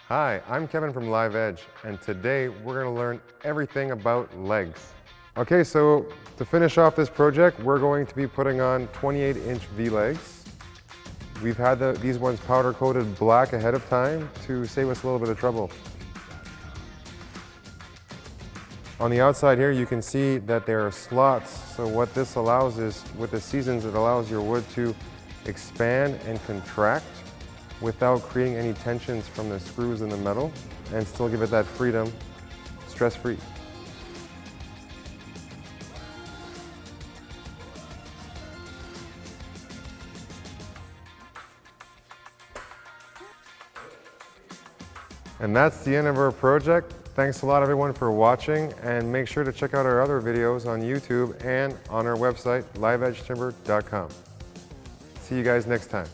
Hi, I'm Kevin from Live Edge, and today we're going to learn everything about legs. Okay, so to finish off this project, we're going to be putting on 28-inch V-legs. We've had these ones powder coated black ahead of time to save us a little bit of trouble. On the outside here, you can see that there are slots. So what this allows is, with the seasons, it allows your wood to expand and contract without creating any tensions from the screws in the metal, and still give it that freedom, stress-free. And that's the end of our project. Thanks a lot everyone for watching, and make sure to check out our other videos on YouTube and on our website, liveedgetimber.com. See you guys next time.